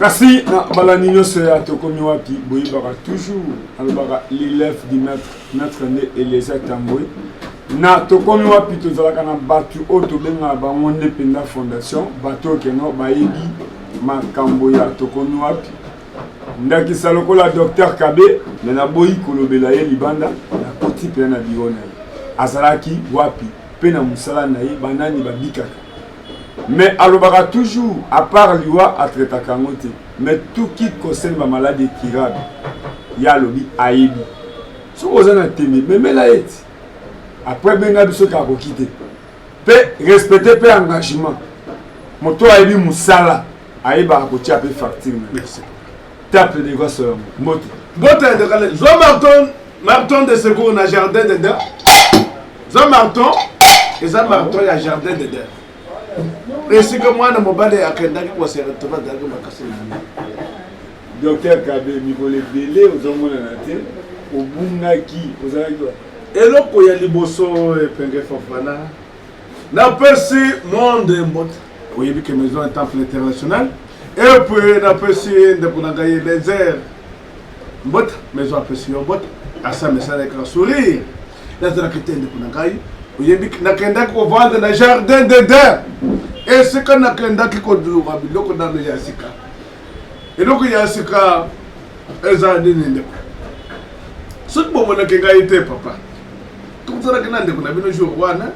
Merci. Balanino c'est à Tokomiwapi. Boyibara toujours. Alors l'élève du maître né Elisa Tamboué. Na Tokomiwapi tozalaka na batu oto benga ba monde penda fondation bato keno bayebi makambo ya Tokomiwapi. Ndaki saloko la docteur Kabe mais na boyi kolobela ye libanda na koti pe na biona. Azalaki wapi pe na musala na ye banani babikaka. Mais alobaka toujours à part liwa à traiter kangote mais tout qui concerne la maladie curable ya lobi ayebi. So ozana temi mais la eti. Après benga biso ka ko quitter. Pe respecter pe engagement. Moto ayebi musala ayeba ko tia pe facture. Merci. Tape de gosse moto. Moto de kale. Zo Marton de secours na jardin de der. Zo Marton et ça Marton ya jardin de der. Et c'est que moi na mobile akenda ki ko se retrouver dans ma casse. Docteur Kabe Mikole Belé ozomona na te obungaki ozalaki eloko ya liboso epenge Fofana na pesi monde mbot oyebi ke maison temple international et puis na pesi ndekuna gaye les airs mbot maison pesi mbot asa mesala ka sourire la zara kete ndekuna gaye oyebi na kenda ko vendre na jardin de der et ce que na kenda ko dura biloko na ya sika eloko ya sika ezadini ndeko soki bomona ke ngai te papa tozalaki na ndeko na bino jour wana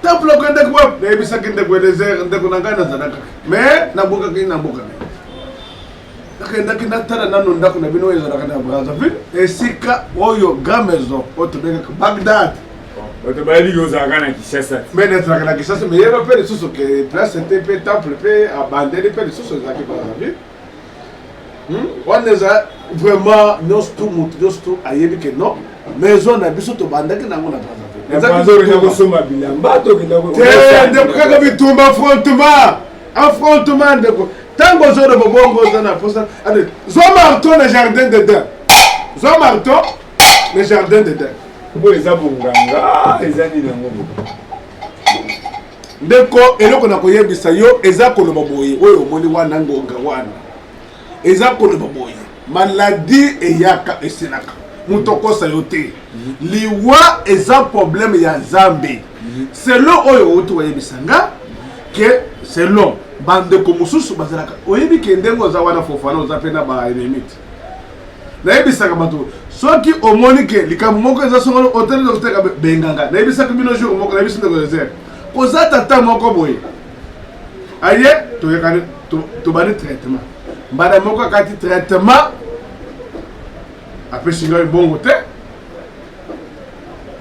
tapuloko ndeko wapi nayebisaki ndeko désert ndeko na ngai nazalaka mais nabokaki na mboka na nakendaki natala nano ndako na bino oyo ezalaka na Brazzaville esika oyo grand maison oyo tobengaka Bagdad oto bayebi ozalaka na Kinshasa mais nezalaka na Kinshasa mais yeba mpe lisusu ke place te mpe temple mpe abandeli mpe lisusu ezalaki Brazzaville wana eza vraiment nyonso tu motu nyonso tu ayebi ke non maison na biso tobandaki nango na ndeko kaka bitumba affrontement ndeko ntango ozoloba bongo oza na posa zo marton na jardin de der zo marton na jardin de der oyo eza bonganga eza nini yango ndeko eloko na koyebisa yo eza koloba boye oyo omoni wana ngonga wana eza koloba boye maladie eyaka esenaka muto kosa yo te liwa eza problème ya Nzambe selon oyo oto wayebisanga ke selon bandeko mosusu bazalaka oyebi ke ndenge oza wana Fofana oza pe na ba ennemite nayebisaka bato soki omoni ke likambo moko eza songolo hotel docteur benganga nayebisaka bino jour moko nayebisi ndeko désert koza tata moko boye aye toyekani tobani traitement mbada moko akati traitement apesi ngai bongo te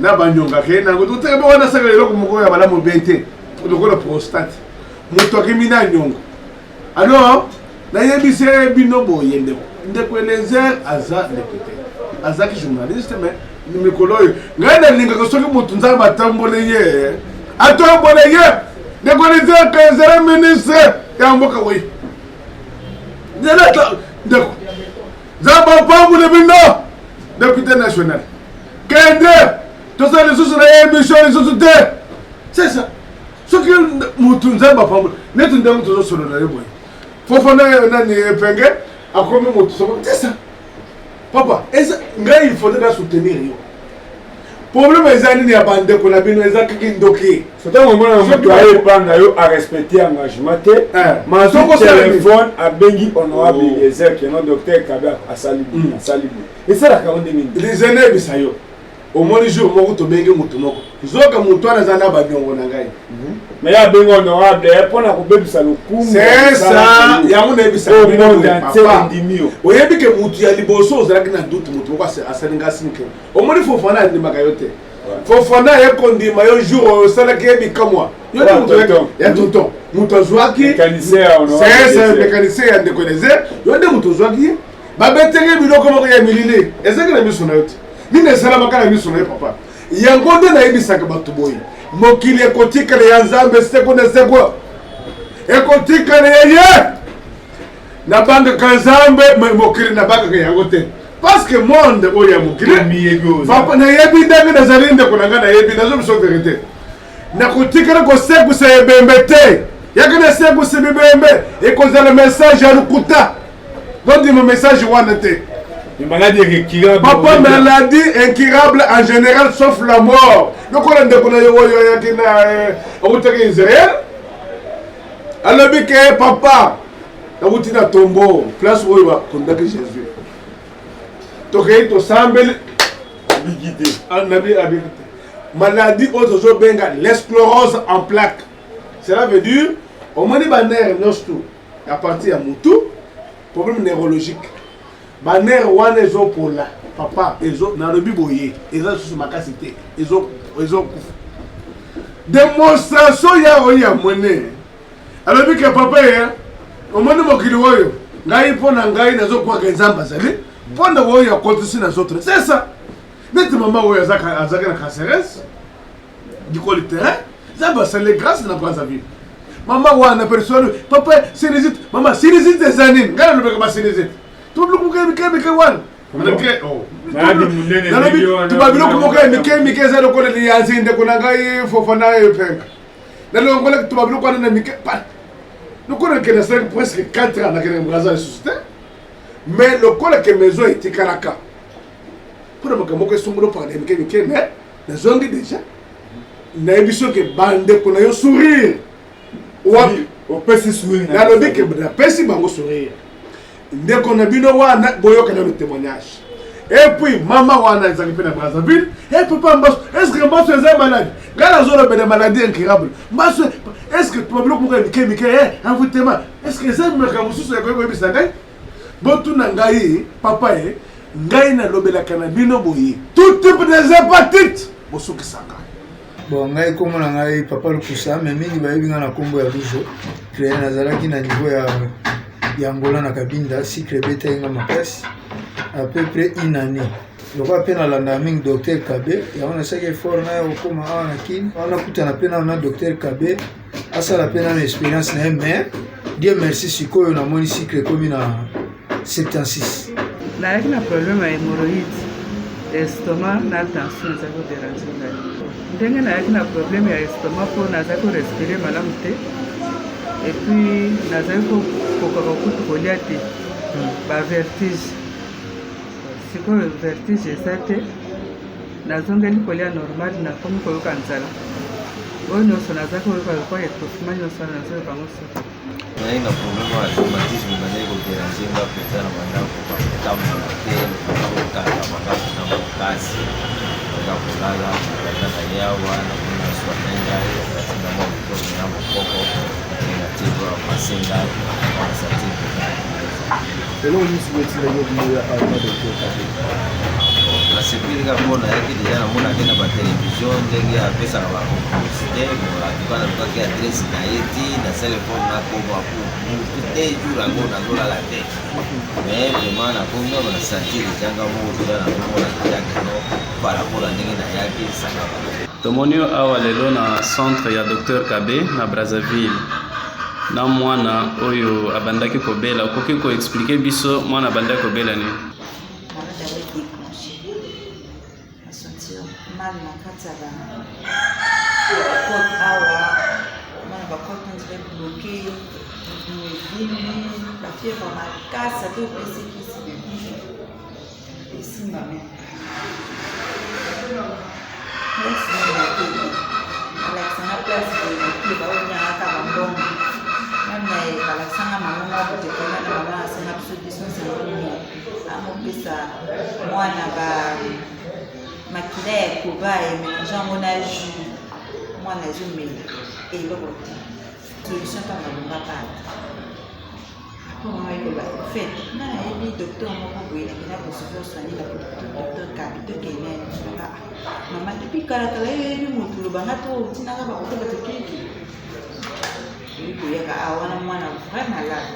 na banyonga ke nango toteke bongo nasaka eloko moko ya malamu bien te lokola prostate moto akimi na nyongo alors nayebisi bino boye ndeko Eliezer aza ndeko te azaki journaliste mais mikolo oyo ngai nalingaka soki moto Nzambe atambole ye atombole ye ndeko Eliezer ka ezala ministre ya mboka oyo ndeko Nzambe apambole bino député national kende tosala lisusu na ye émission lisusu te c'est ça soki motu Nzambe apambole neti ndenge tozosolola ye boye Fofana nani epenge akomi motu soko c'est ça papa eza ngai il faudrait soutenir yo problème eza nini ya bandeko na bino eza kiki ndoki sotango omona moto ayepanga yo a respecter engagement te mazoko téléphone abengi honorable Eliezer keno docteur Kabe asali esalaka onde nini les aînés bisa yo omoni jour moko tobengi motu moko zoka motu wana aza na babiongo na ngai mais ya bengi honorable mpona kobebisa lokumu c'est ça yango nayebisa bino oyebi ke motu ya liboso ozalaki na doute motu moko asalinga sinke omoni Fofana andimaka yo te Fofana yekondima yo jour osalaki ye bikamwa yo te moto ya tonton moto azwaki mécanicien ya ndeko Eliezer yo nde moto ozwaki ye babetenge biloko moko ya milili ezaki na miso na yo te nini esalamaka na miso na ye papa yango nde nayebisaka bato boye mokili ekotikala ya Nzambe seko na seko ekotikala ye na bangaka Nzambe mokili na bangaka yango te parce que monde oyo ya mokili papa nayebi ndenge nazali ndeko na ngai nayebi nazo biso verité nakotikala kosekusa ebembe te yakana seko sebebembe et cause le message à Lukuta. Donc mon message wanete. Une maladie incurable. Papa, maladie incurable en général sauf la mort. Donc on a dit Israël. Alors que papa, on a dit tombeau, place où il va condamner Jésus. Donc il semble ambiguïté. Maladie aux benga l'esclérose en plaques. Cela veut dire au moins des nerfs à partir de Moutou, problème neurologique. Les nerfs wana ezo pola papa ezo na lobi boye ezo sous ma capacité ezo démonstration ya monnaie. Alors que papa ya au moins mokili oyo ngai pona ngai nazo kwa exemple zali pona oyo ya contre na autres. C'est ça. Net maman oyo azaka na canceresse du col terrain, ça va c'est les grâces na Brazzaville. Maman wana personne papa sinusite maman sinusite des années ngala lobe ka sinusite tout le monde qui wan malgré oh tu vas bien comment que ça le connaît les anciens de konanga fofana et penk dans le ngole tu vas bien connaître mike pas nous connaît que c'est presque 4 ans dans le Brazzaville suscité mais le col que maison était Karaka pour me que son gros parler mike mais les gens déjà na émission que bande qu'on a sourire au pesi sourire na lobi que na pesi bango sourire dès qu'on a bino wana boyo kana le témoignage et puis maman wana ezali pe na Brazzaville et papa mbaso est-ce que mbaso est malade gala zolo be de maladie incurable mbaso est-ce que tu vas bloquer mon mike envoûtement est-ce que ça me kamusu ya ko bisa ngai botu na ngai papa ngai na lobela kana bino boye tout type des hépatites bosuki sanga. Bon, ngai komo na ngai papa Lukusa mais mingi bayebi nga na kombo ya Lujo créé nazalaki na niveau ya Angola na Kabinda cycle beta nga makasi à peu près une année. Lokwa pe na landa mingi docteur Kabe ya on a saki fort na okoma na kin on a kutana pe na docteur Kabe asala pe na expérience na mais Dieu merci sikoyo na moni cycle komi na 76. Na yaki na problème ya hémorroïde estomac na tension za ko déranger ngai. Ndenge na yaki na problème ya estomac po naza ko respirer malamu te et puis naza ko kutu kolia te ba vertige sikoyo vertige eza te nazongeli kolia normal nakomi koyoka nzala oyo nyonso naza koyoka lokwa étouffement nyonso wana nazoyoka ngo soki ngai na problème ya rhumatisme bazali kodéranger nga mpenza na bandako bakotambola te bakotala bangaku na makasi banga kolala baza na yawa namona swane ngai atinga mwa mokoko na mokoko atinga tibo apase ngai asati nasepilika mpona yaki deja namona te na batelevizio ndenge apesaka bapublicité atuka nalukaki adresse na ye ti na telefone nakoma mutu te jour yango nazolala te mais vraiment nakomi nasanti dejanga moko toda nazomona dejakeno parapola ndenge nayaki sangaka. Tomoni awa lelo na centre ya Dr Kabe na Brazzaville na mwana oyo abandaki kobela okoki koexplike biso mwana abandaki kobela nini? Mal na kati ya bakote awa mana bakote nzire bloke mwevimi bafievre makasi ate opesekisi esimba me alakisanga place boyeke baonyangaka bambongo meme balakisanga mamongo abotekanga na mama asenga biso biso sangonini amopesa mwana ba makila ya koba emélange yango na jus mwana ezomela eloko te solution ntango alonga pata apo mama eloba fait nga nayebi docteur moko boye nakenda kosuve oswanila po docteur kabi tokenene nga mama depuis kalakala yeyebi motu lobanga to otinaka bakoto batokeki ebi koyaka awa wana mwana vrai malade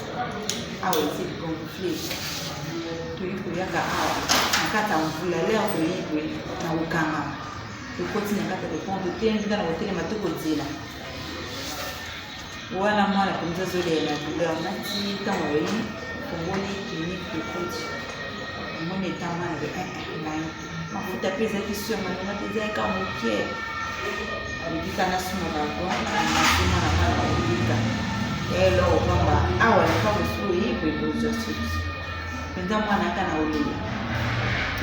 awa esi gonfle toyi koyaka awa nakata mvula leo koyibwe na ukanga ekoti na kata deponde tenga na hotelema tokozela wana mwana mpenza azolela douleur nati ntango oyi fongoli clinique ekoti omoni eta mwana be ngai mafuta mpe ezalaki sur malonga te ezalaka moke alekika na suma babon nasima na mwana bakolika eloko kwamba awa nafa kusui kwebuzo suti penza mwana kana ulia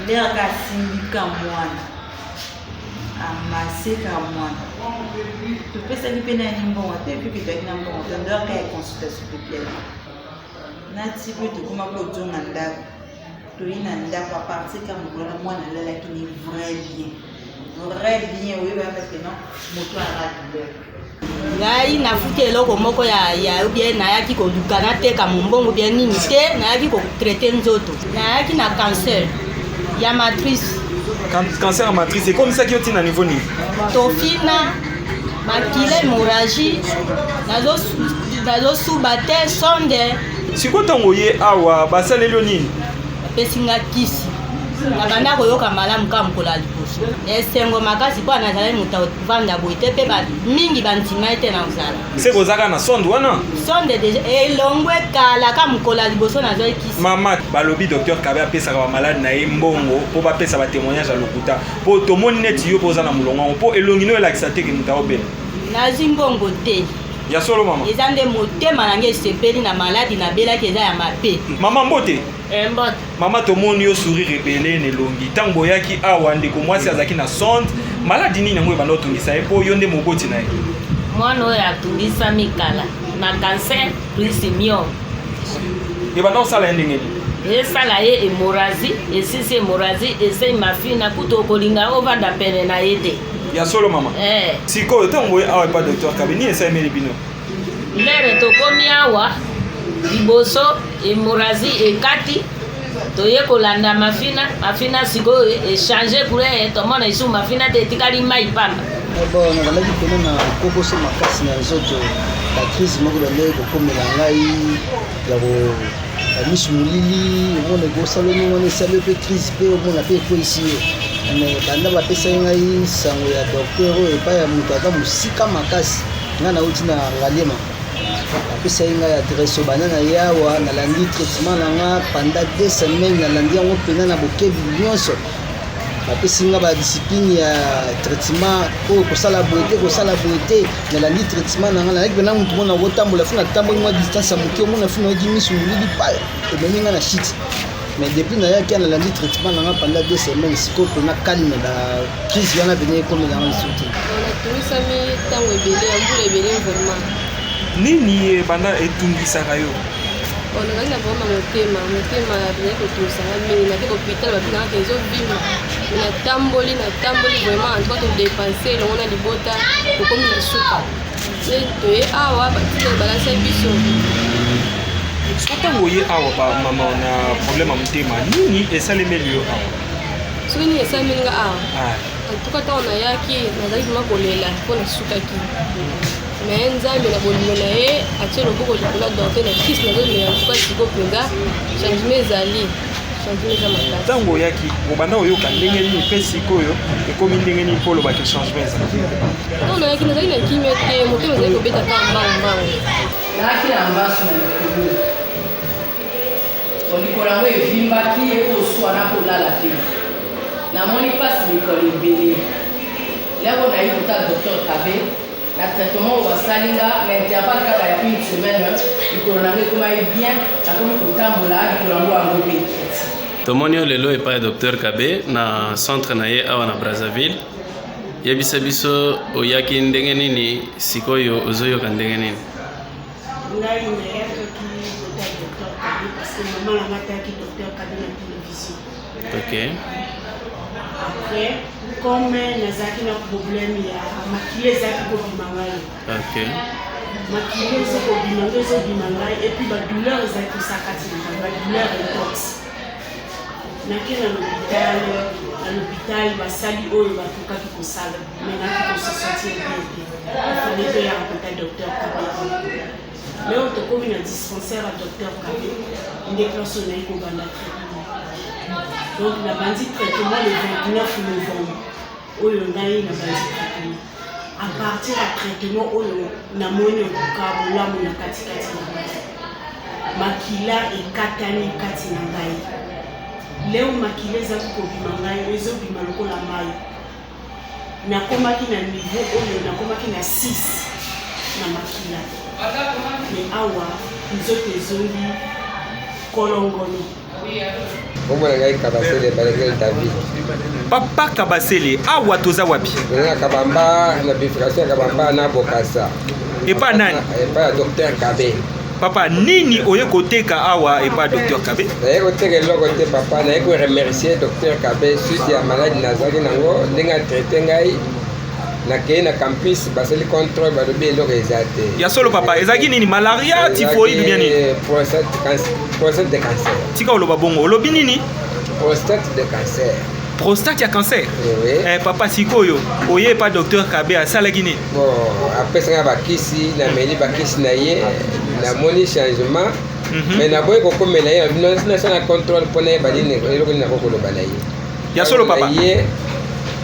leo kasindika mwana amaseka mwana tupesa kipena ni mbongo te pipi takina mbongo tendo ka consultation pipi nati pipi kuma ko jonga ndako to ina ndako a partir kama mwana lala kini vrai bien oui parce que non moto arabe ngai nafuti eloko moko ya bien nayaki koluka nateka mombongo bien nini te nayaki kotraite nzoto nayaki na cancer ya matrice. Cancer à matrice, c'est comme ça qui est au niveau ni. Tofina, makile hémorragie, nazo subate sonde. Si quoi t'en voyez awa basa le lionine. Pesinga kisi. Nabanda koyoka malamu kama mkola liposo. Esengo makasi kwa nazala muta vanda boite pe ba mingi bantima ete na uzala. C'est kozaka na sonde wana. Sonde déjà elongwe kala kama mkola liposo nazo kisi. Mama balobi docteur Kabe apesa ka malade na mbongo po ba pesa ba témoignage à lokuta. Po to moni net yo poza na mulongo po elongino elakisa te ke muta obela. Nazi mbongo te. Ya solo mama. Ezande motema nange sepeli na maladi na bela keza ya mape. Mama mbote. Mbote. Mama tomoni yo sourire rebelle ne longi. Tango yaki awa ndeko mwasi azaki na sonde. Maladi nini yango ebanda otungisa epo yo nde moboti na ye. Mwana oyo atungisa mikala na cancer plus myo. Ebanda osala ndenge nini? Esala ye hémorragie, esisi hémorragie, ese mafina kuto kolinga ovanda pene na yete. Ya solo mama. Siko tango awa pa docteur Kabe ni esa emeli bino. Lere tokomi awa liboso hémorragie ekati toye kolanda mafina siko échanger pour tomona isu mafina te tikali mai pamba. Bon nabalaki pene na kokoso makasi na nzoto la crise moko bende kokomela ngai ya ko misu molili omona kosaloni wana esali mpe crise mpe omona mpe ekoisi mais banda bapesa ngai sango ya docteur oyo epai ya moto ata mosika makasi ngai nauti na ngalema apesa ngai adresse bana na ye awa nalandi traitement na nga pendant 2 semaines nalandi yango mpena na bokebi nyonso bapesi nga badiscipline ya traitement oyo kosala boye te nalandi traitement na nga nalaki mpena motu mona kotambola funa tamboli mwa distance ya moke omona funa oki misu molili pa ememi nga na shit mais depuis nayaki nalandi traitement na nga pendant 2 semaines sikoyo mpena calme na crise wana pene ekomela nga lisu te natumisami ntango ebele ya mbula ebele vraiment nini banda etungisaka yo? Nazali na vraiment motema nazali kotungisanga mingi nake kopital babinaka ezobima natamboli vraiment antoka todepanse elongo na libota tokomi na suka e toye awa batikala balasa biso soki ntango oye awa bamama na problème ya motema nini esalemeli yo awa? soki nini esalemelinga awa antuka ntango nayaki nazali vraiment kolela mpo nasukaki mais nzambe na bolingo na ye atie loboko likolo dorte na krist nazomela ntuka siko mpenza changement ezali changement eza makasi ntango oyaki obanda oyoka ndenge nini mpe sikoyo ekomi ndenge nini mpo olobaki changement eza ntango nayaki nazali na kimia te motema ezali kobeta ka mbangu nayaki na mbasu na likolo likolo yango evimbaki ekoswana kolala te namoni mpasi mikolo ebele leko nayi kota docteur Kabe na traitement wasalinga na intervalle kaka ya une semaine likolo nango ekomai bien nakomi kotambola likolo yango yango mpe tomoni oyo lelo epai ya docteur Kabe na centre na ye awa na Brazzaville yebisa biso oyaki ndenge nini sikoyo ozoyoka ndenge nini? ngai nayakaki kota docteur Kabe parce que mama nanga atayaki docteur Kabe na télévision. Ok. Après comme nazalaki na problème ya makile ezalaki kobima ngai makile ezokobima ngai ezobima ngai epuis badouleur ezalaki kosakati na ngai badouleur intense nake na l'hôpital basali oyo batukaki kosala mais naki kosesentir bien te ifallait que ya rencontre docteur Kabe leo tokomi na dispensaire ya docteur Kabe nde place oyo nayi kobanda traitement donc nabandi traitement le 29 novembre oyo ngai nabandi traitement à partir ya traitement oyo namoni okoka bolamu na katikati na ngai makila ekatani kati na ngai leo makila ezaki kobima ngai ezobima lokola mai nakomaki na niveau oyo nakomaki na 6 na makila mais awa nzoto ezongi kolongono. Kombo na ngai Kabasele Balengel David. Papa Kabasele, awa toza wapi? Na Kabamba, na bifurcation ya Kabamba na Bokassa. Epa nani? Epa Docteur Kabe. Papa, nini oye koteka awa epa Docteur Kabe? Naye koteka eloko te papa, naye ko remercier Docteur Kabe suite ya malade nazaki nango ndenge traité ngai. Nakei na campus basali contrôle balobi eloko eza te. Ya solo papa, ezaki nini malaria, typhoïde bien nini? Prostate de cancer. Tika oloba bongo, olobi nini? Prostate de cancer. Prostate ya cancer? Oui. Papa sikoyo, oye pas Docteur Kabe asalaki nini? Bon, apesanga bakisi na meli bakisi na ye na moni changement. Mais na boye kokomela ye na sana contrôle pona ye badini eloko na kokoloba na ye. Ya solo papa.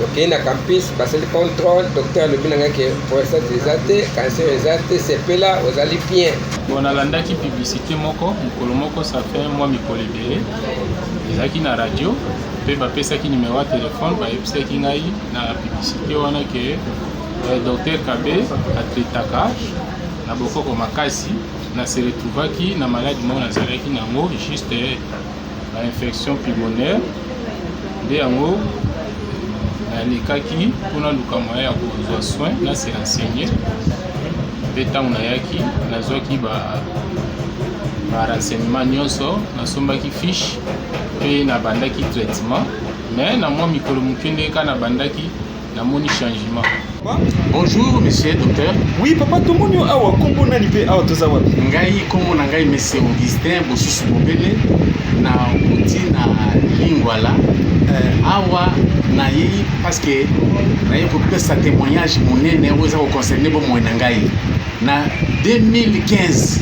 Ok, na campus, basé le contrôle, docteur le binanga que prostate exate, cancer exate, c'est là, aux alipiens. Bon, a landaki publicité moko, mokolo moko ça fait moi mikolo ebele. Ezaki na radio, pe bapesaki numéro de téléphone, bayebisaki ngai na publicité wana ke docteur Kabe atretaka na bokoko makasi na se retrouvaki na maladie moko nazalaki nango juste ba infection pulmonaire nde yango nalikaki mpona luka moya ya kozwa soin na se renseigner mpe ntango nayaki nazwaki barenseignement nyonso nasombaki fiche mpe nabandaki traitement mais na mwa mikolo moke nde ka nabandaki namoni changement. Bonjour monsieur docteur. Oui papa tomoni awa kombo nani pe awa toza wapi? Ngai kombo na ngai monsieur Augustin Bosusu Bobele na koti na Lingwala. Awa na yei parce que na yei kopesa témoignage monene oza ko concerner bo moyo na ngai. Na 2015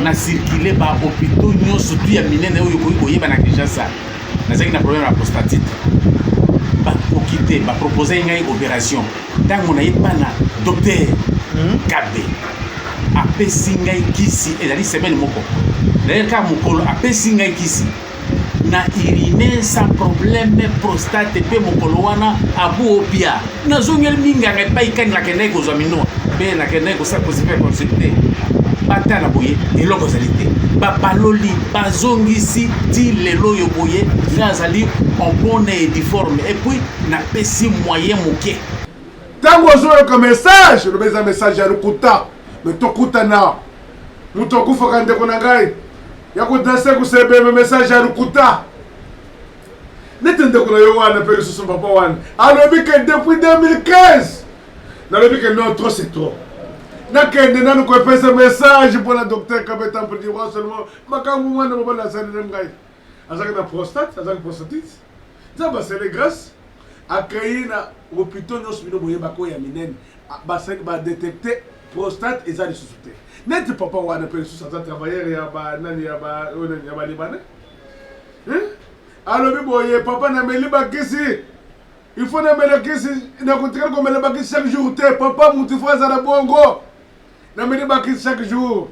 na circuler ba hôpitaux nyonso tu ya minene oyo koyeba na Kinshasa. Nazaki na problème ya prostatite. Ba okite ba proposer ngai opération. Ntango na yepa na docteur Kabe apesi ngai kisi ezali semaine moko. D'ailleurs ka mokolo apesi ngai kisi na uriner sans problème prostate pe mokolo wana abu opia nazongeli minga ngai kani la kende ko zamino pe na kende ko sa ko se faire consulter bata na boye eloko zalité ba baloli bazongisi ti lelo yo boye ngazali en bonne et difforme et puis na pesi moyen moké tango ozoyo ko message le beza message ya lukuta me tokuta na muto kufa ndeko na ngai ya kudanse kusebe message ya lukuta netende ko yo wana pe susu papa wana alobi que depuis 2015 na lobi que non trop c'est trop na kende nanu ko pesa message pour la docteur Kabe Temple du Roi seulement makangu mwana mobala sali ngai azaka na prostate azaka prostatite zaba c'est les grâce accueilli na hôpital nyonso bino boye bako ya minene basaki ba détecter prostate eza lisusu te neti papa wana pe lisusu aza travailleur ya ba nani ya ba libanais alobi boye papa na meli bakisi il faut na meli bakisi na kotika ko meli bakisi chaque jour te papa mutu faut azala bongo na meli bakisi chaque jour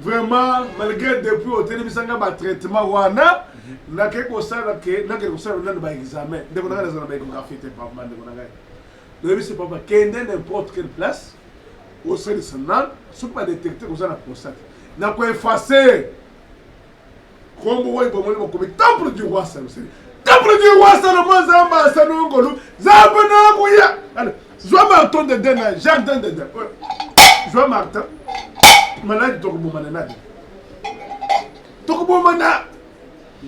vraiment malgré depuis hôtel bisanga ba traitement wana na ke ko sala ke na ke ko sala na ba examen de ko na na ba échographie te papa de ko na ngai le c'est papa kende n'importe quelle place au sein de sanal ce pas détecter ko na prostate na ko effacer comme ouais pour moi comme temple du roi ça c'est temple du roi ça le moi zamba ça no ngolu zamba na ko ya allez joie marton de dena jardin de dena joie martin malade to ko bomana to ko bomana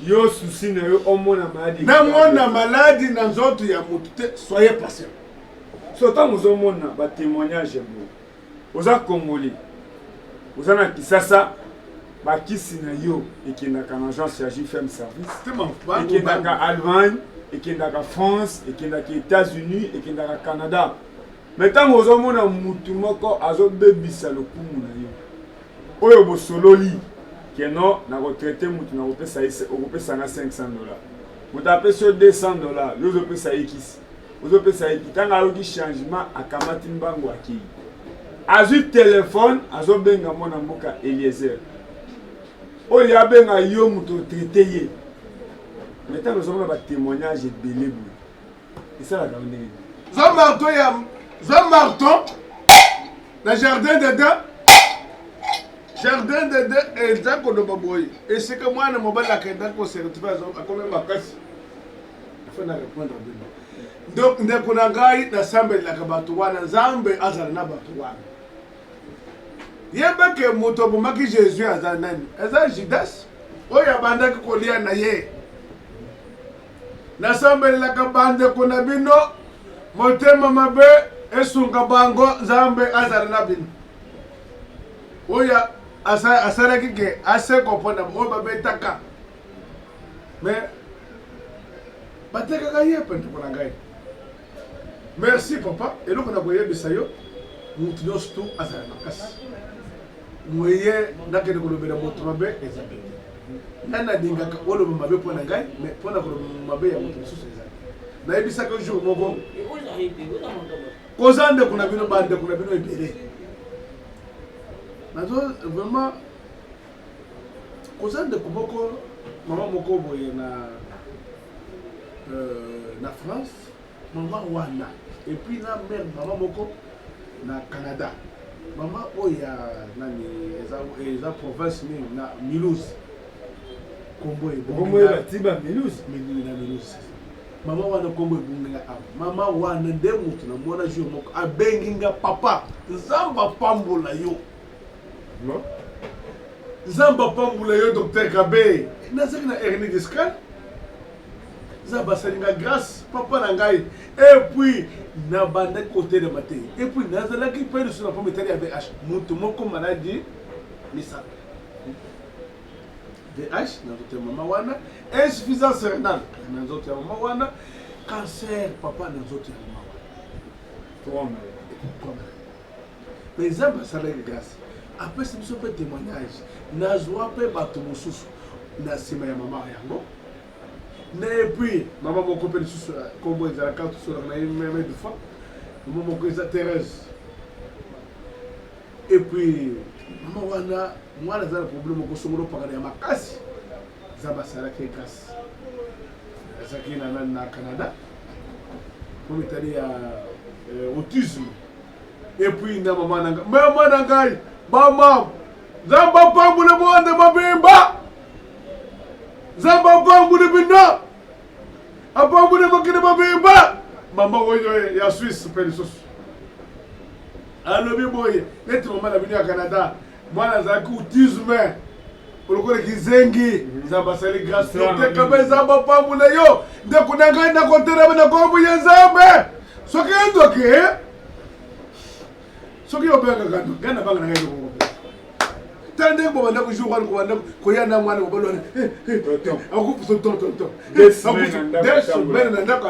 yo souci na yo omona maladi na mona maladi na nzoto ya mutu te soyez patient sotant vous omona ba témoignage bo oza congolais oza na Kisasa bakisi na yo ekendaka na agence ya JFM service ekendaka Allemagne ekendaka France ekendaka États-Unis ekendaka Canada mais ntango ozomona mutu moko azobebisa lokumu na yo oyo bosololi keno na retraité mutu na kopesa nga $500 mutu apesi yo $200 yo ozopesa ye kisi ozopesa ye ntango ayoki changement akamati mbango akei azwi telefone azobenga mwana mboka Eliezer oyo abenga yo mutu traité ye mais ntango ozomona batémoignage ebele boye esalaka ndenge Jean marton na jardin de dents jardin d'Eden eza koloba boye esika mwana mobali akenda kosertife akome makasi afana répondre bino donc ndeko na ngai nasambelelaka bato wana nzambe azala na bato wana yebeke moto abomaki jésus aza nani eza judas oyo abandaki kolia na ye nasambelelaka bandeko na bino motema mabe esunga bango nzambe azala na bino oyo asalaki ke aseko mpona oyo babetaka mais batekaka ye mpe ndeko na ngai merci papa eloko na koyebisa yo mutu nyonso tu azala makasi moye nakende kolobela moto mabe eza pe nga nalingaka oloba mabe mpo na ngai mais mpo na koloba mabe ya moto mosusu eza nayebisaka jour moko koza ndeko na bino bandeko na bino ebele nazo vraiment koza ndeko moko mama moko boye na France mama wana et puis na mère mama moko na Canada mama oya nani eza province nini na Mulhouse kombo ya tiba Mulhouse mama wana kombo ebungenga awa mama wana nde mutu namona jour moko abenginga papa nzamba pambola yo nzamba pambola yo docteur Kabe nazaki na hernie discale nzamba asalinga grâce papa na ngai et puis nabandaki kotelema mate et puis nazalaki mpe lisu na pomme etali ya VH mutu moko maladi misato VH na nzoto ya mama wana insuffisance rénale na nzoto ya mama wana cancer papa na nzoto ya mama wana mais nzambe asalaki grâce apesi biso mpe témoignage nazwa mpe bato mosusu na nsima ya mama yango na epuis mama moko mpe lisusu kombo ezalaka tosolaka na ye meme du fois mama moko eza Thérèse epuis mama wana mwana aza na problème moko songolo opakana ya makasi nzambe asalaki grâce azalaki na Canada mpo etali ya autisme epuis na mama na ngai mama nzambe apambule bonde mabimba nzambe apambule bina apambule makini mabimba mama oyo ya Suisse mpe lisusu alobi boye neti mama na bino ya Canada mwana azalaki autisme olokoleki zengi nzambe asali grâce tekaba nzambe apambule yo ndeko na ngai nakotelema na kombo ya nzambe soki endoke soki obengaka ngai na banga na ngai lokoko tande bo banda ko jour ko banda ko ya na mwana ko balona akufuso tonton des semaines na ndako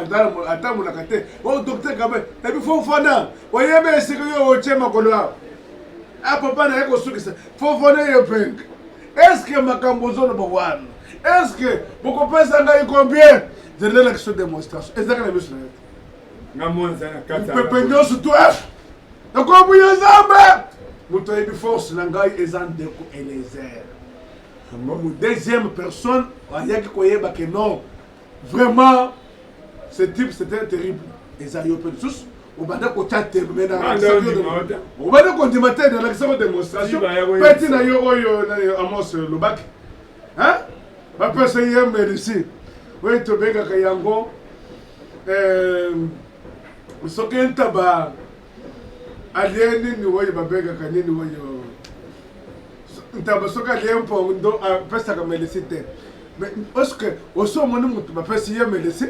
atamu na kate o docteur Kabe na bi fofana o yebe siko yo o chema ko la a papa na yako sukisa fofana yo peng est-ce que makambo zono bo wana est-ce que boko pesa ngai combien de l'élection démonstration ezaka na biso na ngamonza na kata pepe nyoso to na ko buya nzambe moto ayebi force na ngai eza ndeko Eliezer deuxième personne ayaki koyeba ke non vraiment ce type c'était terrible eza yo mpe lisusu obanda kotya tembe obanda kondima te nalakisa ko démonstration peti na yo oyo Amos Lobaki bapesa ye médecine oyo tobengaka yango soki ntaba alie nini oyo babengaka nini oyo ntaba soki alie mpo ndo apesaka melesi te mais oske osi omoni moto bapesi ye melesi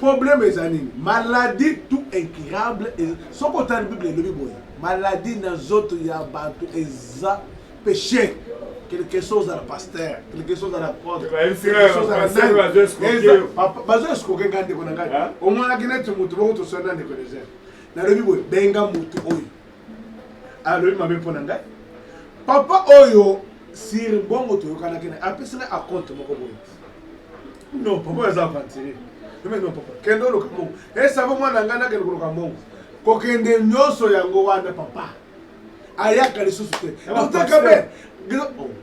problème eza nini maladie tout incurable soki otali bible elobi boye maladie na nzoto ya bato eza péché quelque chose à la pasteur quelque chose à la porte bazo esikoke nga ndeko na ngai omonaki neti moto boko tosona ndeko Eliezer nalobi boye benga moto oyo alobi mabe mpo na ngai papa oyo siri mbongo toyokanaki na apesi na aconte moko boye non papa eza aventurier non papa kende oluka mbongo esava mwana ngai nakende koluka mbongo kokende nyonso yango wana papa ayaka lisusu te otakabe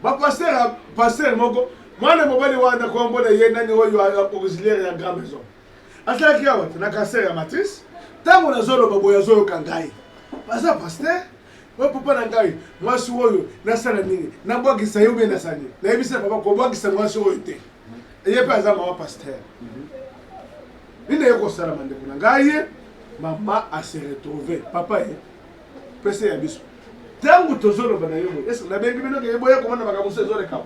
bapaster moko mwana mobali wana kombona ye nani oyo auxiliaire ya grand maison asalaki awa te na cancer ya matrice ntango nazoloba boye azoyoka ngai baza paster o papa na ngai mwasi oyo nasala nini nabwakisa ye ube nasani nayebisa papa kobwakisa mwasi oyo te eye mpe aza mama pasteur nini ekosala mandeko na ngai ye mama ase retrouve papa ye pese ya biso ntango tozoloba na yo ese nabengi bino ke eboya komona makambo so ezoleka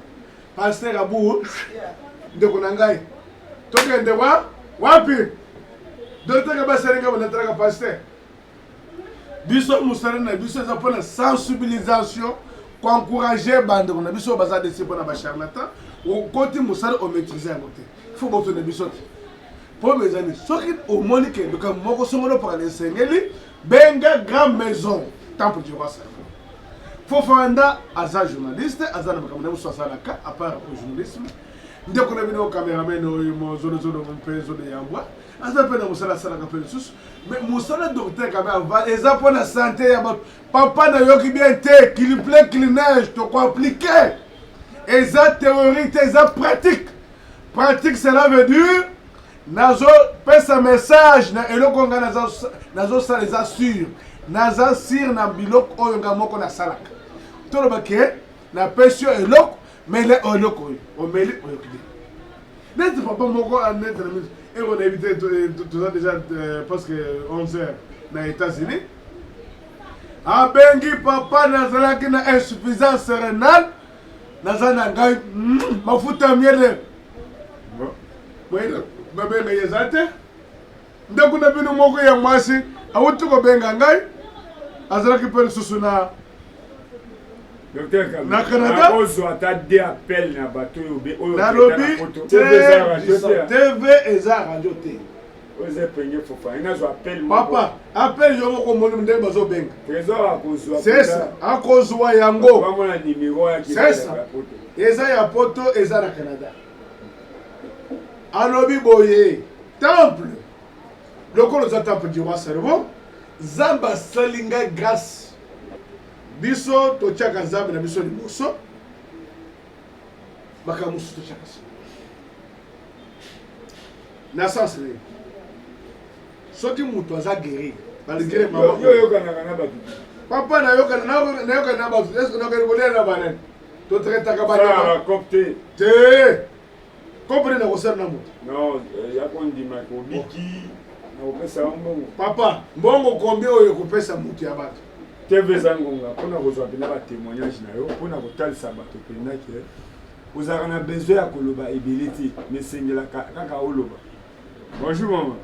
pasteur abu ndeko na ngai tokende wapi docteur baserenga bonatraka pasteur biso musala na biso eza mpona sensibilisation koencourager bandeko na biso baza desi mpona bacharlatan okoti mosala omaîtrise yango te fo boto na biso te mpo bezani soki omoni ke doka moko songolo pakala esengeli benga grand maison temple du roi Salomon Fofanda aza journaliste aza na makambo na biso asalaka apart au journalisme ndeko na bino cameraman oyo mozolo mpe zolo yambwa aza mpe na mosala asalaka mpe lisusu mais mosala docteur kabe ava eza mpo na santé ya bato papa na yoki bien te kiliple kilinage toko appliqué eza théorie te eza pratique cela veut dire nazo pesa message na eloko nga nazo sala eza sûr naza sir na biloko oyo nga moko na salaka toloba ke na pesi yo eloko mais le eloko oyo omeli oyokide neti papa moko anete na miso eko na évité toza déjà presque 11 heures na États-Unis abengi papa nazalaki na insuffisance rénale naza na ngai mafuta miele babenga yeza te ndeko na bino moko ya mwasi awuti kobenga ngai azalaki mpe lisusu na Canada ozwa ata de appel na bato oyo nalobi TV eza radio te oze penye fofa inazwa appel papa appel yo moko moni ndenge bazobenga trésor akozwa sesa akozwa yango bamona numéro ya sesa eza ya poto eza na Canada alobi boye temple lokolo za temple du roi Salomon zamba salinga grâce biso totiaka nzambe na biso liboso bakamusu totiaka so na sens le soki mutu aza guéri balingire mama yoyokanaka na bato papa nayokana na bato eske nakani kolia na banani totretaka banakopte te kompre na kosala na moto non yakondima kobiki nakopesa mbongo papa mbongo kombi oyo kopesa mutu ya bato TV eza ngonga mpona kozwa mpena batémoignage na yo mpona kotalisa bato mpena ke ozalaka na besoin ya koloba ebele te mais esengelaka kaka oloba bonjour mama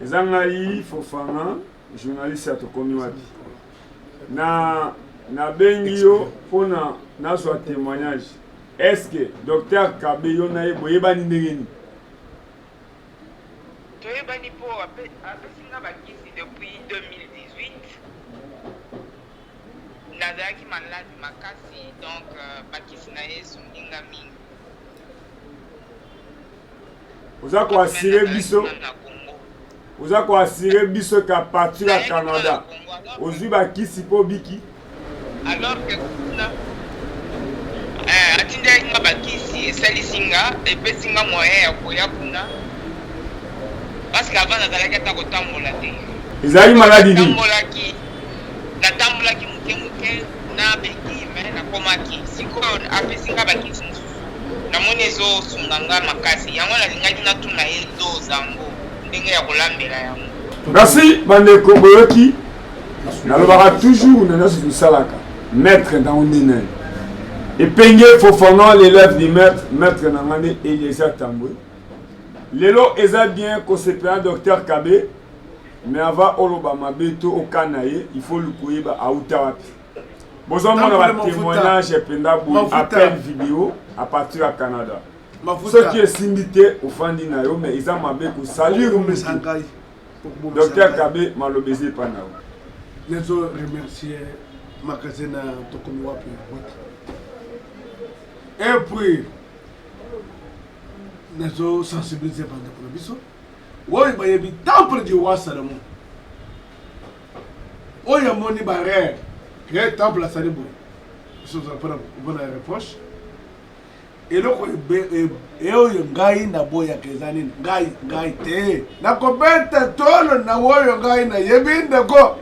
eza ngai Fofana journaliste ya tokomi wapi nabengi yo mpona nazwa témoignage est-ce que docteur Kabe yo na ye boyebani ndenge nini toyebani mpo apesinga bakisi depuis 2018 nazalaki maladi makasi donc bakisi na ye esundinga mingi oza koassire biso ka partir ya Canada ozwi bakisi mpo biki alors que kuna atindaki nga bakisi esalisinga epesinga moyen ya koya kuna parce que avant nazalaki ata kotambola te ezali maladi nini natambolaki moke nabeki me nakomaki sikoyo apesinga bakisi mosusu namoni ezosunga nga makasi yango nalingaki natuna ye doze yango ndenge ya kolambela yango merci bandeko boyoki nalobaka toujours na nyonso tosalaka maître ntango nini epenge Fofana l'élève du maître na nga nde Eliezer Tambwe lelo eza bien kosepela docteur Kabe mais avant oloba mabe to okana ye il faut lukoyeba auta wapi bozomona ba témoignage ependa boye appel vidéo à partir ya Canada soki esimbi te ofandi na yo mais eza mabe kosalire docteur Kabe maloba eza epa na yo nezo remercier magasin na tokomi wapi et puis nezo sensibiliser bandeko na biso oyo bayebi temple du roi Salomon oyo amoni barere ke temple asali boye biso mpona reproche eloko oyo ngai naboyaka eza nini ngai te nakobeta tolo na oyo ngai nayebi ndeko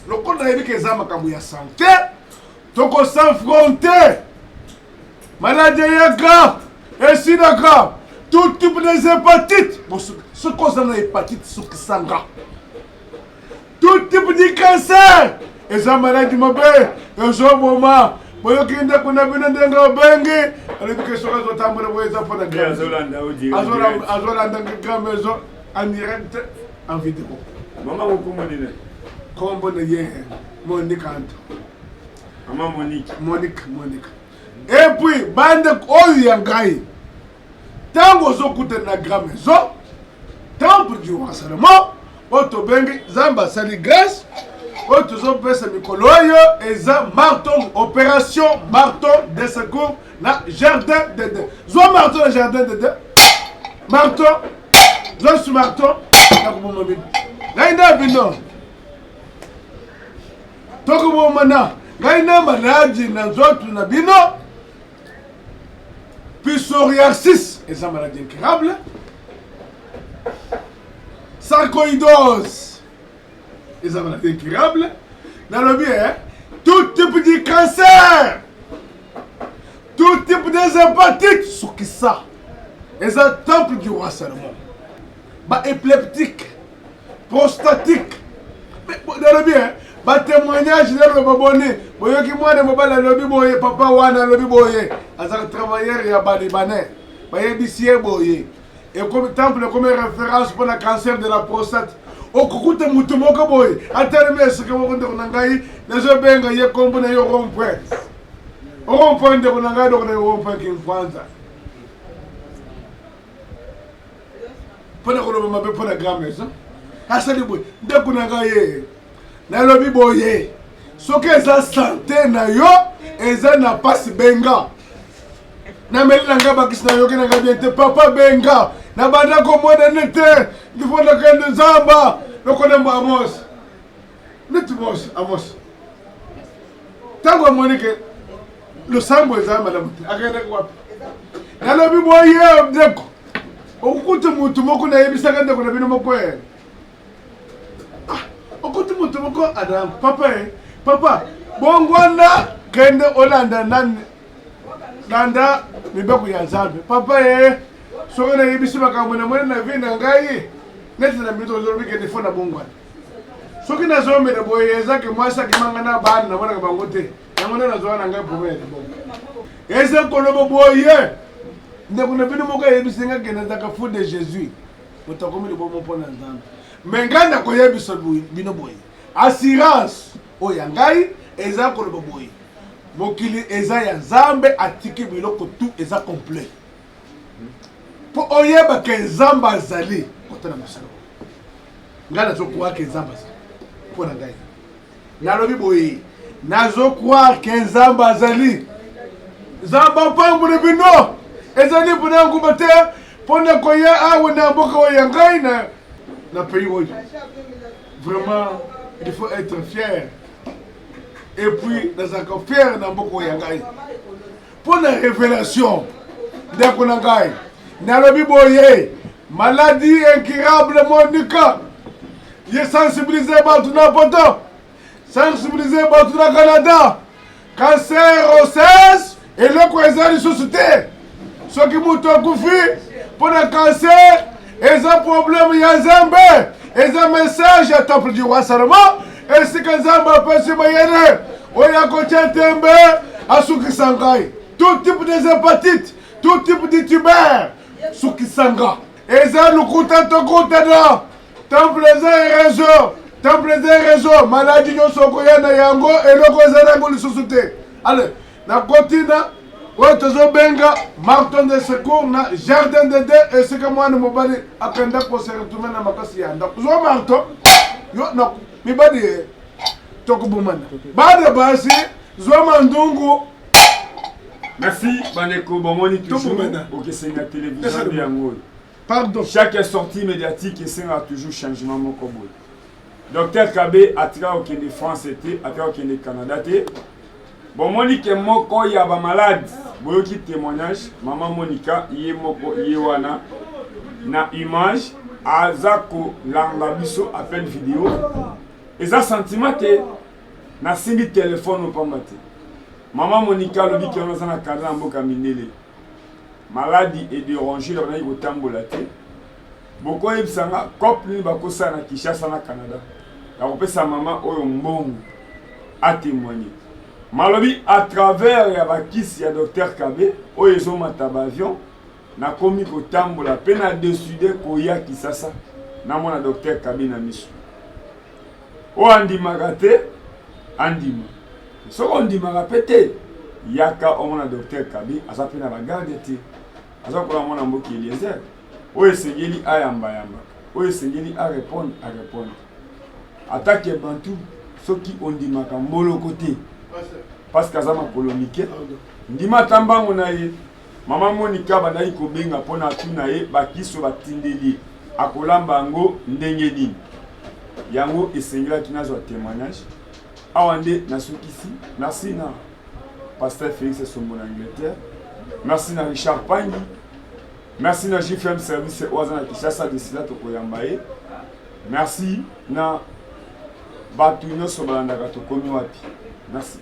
Le code a dit que ça m'a camouillé santé. Toko s'affronter. Maladie grave. Et si grave. Tout type des hépatites. Bon, ce qu'on a l'hépatite, c'est que ça grave. Tout type de cancer. Et ça maladie m'a fait. Et ce moment. Boyo kinda kuna bina ndenga bengi. Ale bike soka zo tambula boyo za fona grave. Azolanda grave maison en direct en vidéo. Maman vous commandez. Comment on est Monique Maman Monique. Et puis bande oyangai. Tango zokute na grave maison. Temple du roi Salomon. Oto bengi zamba sali grâce. Oto zo pesa mikolo yo eza marteau opération marteau de secours na jardin de zo marteau na jardin de marteau zo su marteau na kubomo bi ngaina bino toko bo mana ngaina maladi na zotu na bino psoriasis eza maladie incurable sarcoïdose eza maladie incurable nalobi tout type de cancer tout type des hépatites soki ça eza temple du roi Salomon ba épileptique prostatique nalobi ba témoignage nalo babone boyoki mwana mobala lobi boye papa wana lobi boye azaka travailleur ya balibanais bayebisi ye boye et comme temple comme référence pour le cancer de la prostate okukuta mutu moko boye atelemi esika moko ndeko na ngai nazobenga ye kombo na yo rompwe rompwe ndeko na ngai ndeko na yo rompwe kimfanza pona koloba mabe pona gramesa asali boye ndeko na ngai ye nalobi boye soki eza sante na yo eza na pasi benga nameli na ngai bakisi na yoki na ngai bien te papa benga na banda komona nete ndifona kende nzamba lokolembo Amos neti Amos tango amoni ke losambo eza malamu te akaendaki wapi nalobi boye ndeko okukuti mutu moko nayebisaka ndeko na bino moko okuti mutu moko ada papa bongwana kende olanda nani landa mibeko ya nzambe papa soki nayebisi makambo na mwene na vie na ngai neti na minute ozolobi kende fo na bongwana soki nazomela boye ezake mwasi akimanga na bana namonaka bango te yango nde nazowa na ngai probleme ya bongo eza koloba boye ndeko na bino moko ayebisi nga kende ezaka fou de jésus moto akomi libomo mpo na nzambe me ngai nakoyebisa bino boye assurance oyo ya ngai eza koloba boye mokili eza ya nzambe atiki biloko tu eza complet po oyeba ke nzambe azali kotala mosala ngai nazokroire ke nzambe azali mpo na ngai nalobi boye nazokroire ke nzambe azali nzambe apamboli bino ezali mpona nguba te mpona koya awa na mboka oyo ya ngai na pays oyo vraiment il faut être fier et puis nazalaka fier na mboka oyo ya ngai mpona révélation ndeko na ngai nalobi boye maladie incurable monika ye sensibiliser bato na poto sensibiliser bato na Canada cancer osese eloko eza lisusu te soki moto akufi mpona cancer eza problème ya nzambe eza message ya temple du roi Salomon esika nzambe apesi mayele oyo akotia tembe asukisa ngai tout type des hépatites tout type de tuber sukisanga eza lukuta tokutana temple eza réseau maladi nyonso okoya na yango eloko eza nango lisusu te ale nakotina oyo tozobenga marton de secours na jardin de de esika mwana mobali akenda kose retourne na makasi ya ndako zo marto yo na mibali tokobomana bana basi zo mandungu. Merci, Baneko Bomoni, toujours au Kessenga Télévision de Yangoy. Pardon. Chaque sortie médiatique, Kessenga a toujours changement mon combo. Docteur Kabé, à travers au France, à travers au Canada. Bomoni, qui est moko, il y a malade. Boyoki témoignage, maman Monica, il est moko, il est wana. Na image, Azako Langabiso, appel vidéo. eza sentiment te nasimbi telefone opamba te mama Monica alobi ki wana aza na kanda na mboka mindele maladi edérange loko nayi kotambola te bokoyebisanga couple nini bakosala na Kinshasa na Canada ya kopesa mama oyo mbongo atémoigner malobi à travers ya bakisi ya docteur Kabe oyo ezomata baavion nakomi kotambola mpe na décide koya Kinshasa namona docteur Kabe na miso oyo andimaka te andima soki ondimaka mpe te yaka omona docteur Kabe aza mpe na bagarde te aza kola mwana mboki Eliezer oyo esengeli ayamba-yamba oyo esengeli arépondre atake bantu soki ondimaka mboloko te parce que aza makolo mike ndima ata mbango na ye mama Monica bandaki kobenga mpona atuna ye bakiso batindeli akolamba yango ndenge nini yango esengelaki nazwa témoignage awa nde nasukisi. Merci na pasteur Félix Sombo na Angleterre, merci na Richard Pangi, merci na JFM service oaza na Kinshasa desila tokoyamba ye, merci na batu nyonso balandaka tokomi wapi. Merci.